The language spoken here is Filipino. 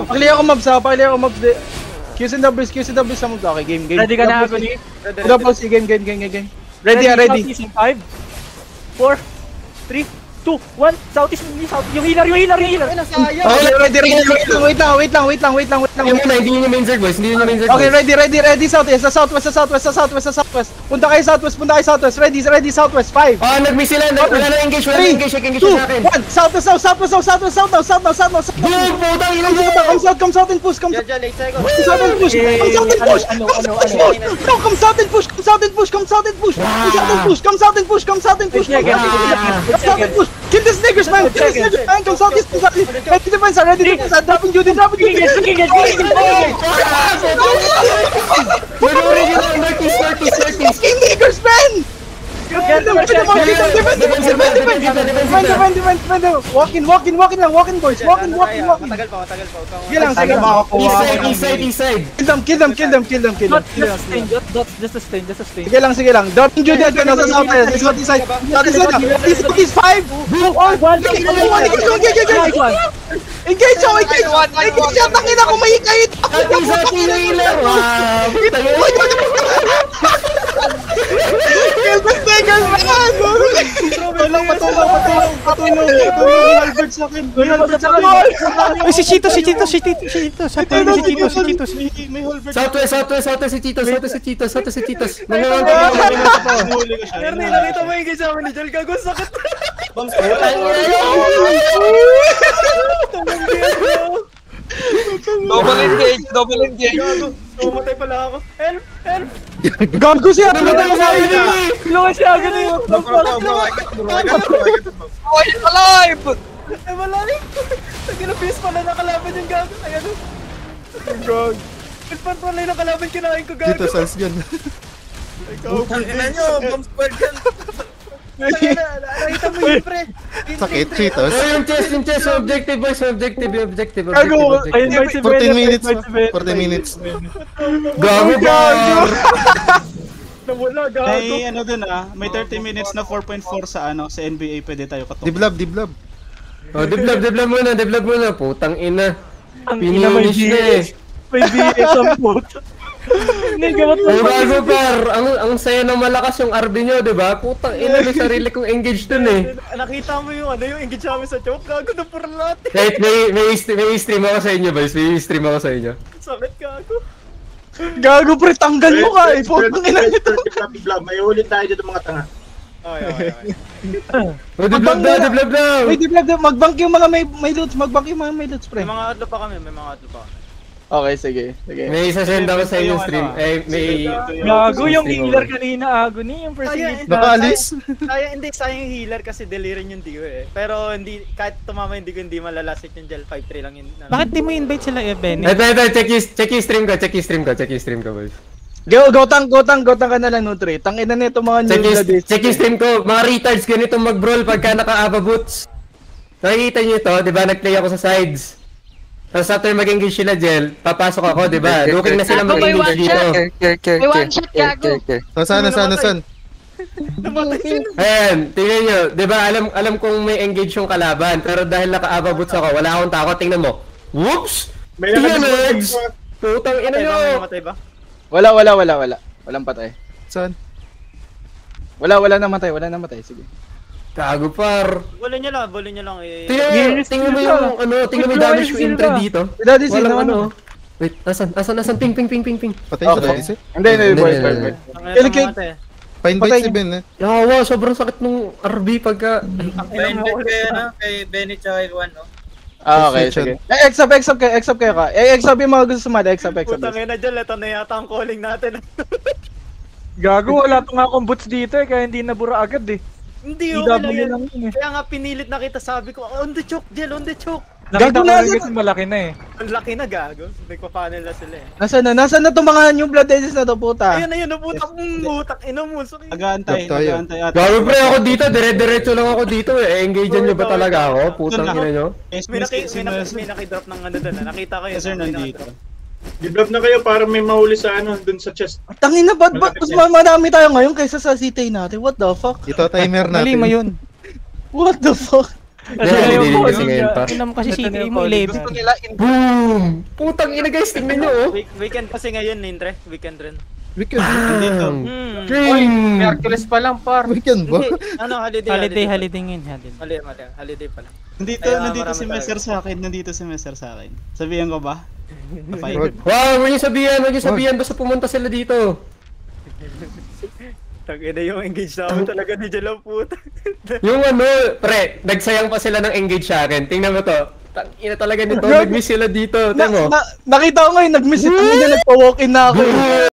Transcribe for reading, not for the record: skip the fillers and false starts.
Pakili ako mobs ha, pakili ako mobs. Q's and W's sa mobs. Okay, game. Ready ka na, Agony? Double C, game. Ready. 5, 4, 3, 2, 1. Southeast, yung healer. Okay, ready. Wait lang. Hindi yun yung main zerg, boys. Okay, ready. Southwest. Punta kayo southwest. Ready, southwest. 5. Nag-miss sila. Wala na engage sa akin. 2, 1. Southwest now. Boom! Putang ina mo! Come south and push. Come south and push. Kill these niggers, man. Come southeast. Ready defense. Dropping you. Fucking niggers, man. Defend. Walk in, boys. Walk in. Matagal pa. East side. Kill them. Just a stain. Sige lang. Dropping you dead. Nasa southwest. Southeast 5. Engage. Tangina ko may kahit. Kill the stickers, man! Walang patulong sa akin. Ay, si Chito. Sa tayo si Chito. May Holbert. Southwest si Cheetos. Ernie, nakita mo yung kasama ni Jel, gago sakit. Double engage. Tumatay pala ako. Help! Gago siya! Tulungan siya, Agony. Oh, he's alive! Ay, malalim! Nag-inapis pala nakalaban yung gago. Ayan o. Gago. Nagpanpan lang nakalaban kinain ko gago. Dito, sans yan. Ina nyo, bomb squad yan. Nakita mo yun, pre. Sakit, Cheetos. Yung chest. Objective, boys. Objective. Gago. 14 minutes. Gago ba? Nawala, gago. May ano dun may 30 minutes na 4.4 sa NBA pwede tayo katok. Diblab. Oh, deblab muna. Putang ina. Ang ina may Finish May BS ang puto. Gago par. Ang saya ng malakas yung RB nyo, diba? Putang ina, may sarili kong engage dun eh. Nakita mo yung engage namin sa choke, gago na pura lahat. Kahit may stream ako sa inyo, boys. Sakit, gago. Gago, pre, tanggal mo ka eh. Putang ina nito. May ulit tayo dito mga tanga. Okay. Deblab na. Wait, magbank yung mga may loot. Pre. May mga outlo pa kami. Okay, sige. May isasend ako sa inyo stream. May... Gago yung healer kanina, Agony. Yung first engage na. Nakaalis? Sayang yung healer kasi delirin yung Dio eh. Pero kahit tumama yung Dio, hindi malalasit yung Gel 5-3 lang yun. Bakit di mo invite sila, Benny? Check yung stream ko, boys. Gotang ka na lang, Nutri. Tangina nito mga new Check yung stream ko. Mga retards ganito mag-brawl pagka naka-aba boots. Nakikita nyo ito, di ba? Nag-play ako sa sides. Tapos after mag-engage sila, Jel, papasok ako, di ba? Looking na sila mag-engage dito. May one shot, gago. Saan? Ayan, tingnan nyo. Di ba, alam kong may engage yung kalaban. Pero dahil naka-aba boots ako, wala akong takot. Tingnan mo. Whoops! T-Nerds! Putang ina nyo! Namatay ba? Wala. Walang patay. Saan? Wala namatay. Sige. Gago par. Bulin nyo lang eh. Tingnan mo yung damage ko intro dito. Walang Wait, asan? Ping. Patay sa Daddy, Hindi, boys. Pa-invite si Ben eh. Yawa, sobrang sakit nung RB pagka... Pa-invite kayo kay Benny tsaka Iwan, no? Okay, sige. Exap kayo ka. Exap yung mga gusto sumali, exap. Putang ina dyan, ito na yata ang calling natin. Gago, wala pa nga akong boots dito eh, kaya hindi nabura agad eh. Hindi okay lang yun. Kaya nga pinilit na kita, sabi ko, on the choke, Jel, on the choke. Nakita ko rin kasi malaki na eh. Ang laki na, gago. Nagpa-panel na sila eh. Nasaan na itong mga new blood edges na to, puta? Ayun, putak, ina mo. Nag-aantay ata. Gago pre, ako dito, dire-diretso lang ako dito eh. Engage nyo ba talaga ako? Putang ina nyo. May nakidrop ng ano doon, nakita ko yun. Sir, nandito. Develop na kayo para may mahuli sa dun sa chest. Tangin na, ba't mas marami tayo ngayon kaysa sa CT natin? What the fuck? Ito timer natin. Malima yun. What the fuck? Hindi kasi ngayon pa. Tinam kasi Ito na CTA yung mo, calling. 11. Gusto nila in Boom! Putang ina guys, tingnan nyo oh. Weekend kasi ngayon, Nintre. Weekend rin. Weekend. Bang! Oy, King! Merkules pa lang par. Weekend ba? Hindi, ano, holiday. Holiday ngayon, holiday. Holiday pala. Nandito Kaya si marami Messer talaga. sa akin, nandito si Messer sa akin. Sabihan ko ba? Wag. Wow, huwag niyo sabihan, basta pumunta sila dito. Tangina yung engage namin talaga ni Jel, puta. Yung ano, pre, nagsayang pa sila ng engage sa akin. Tingnan mo to. Ina talaga nito, nag-miss sila dito. Tingnan mo. Nakita ko ngayon, nag-miss it. Nagpa-walk-in na ako.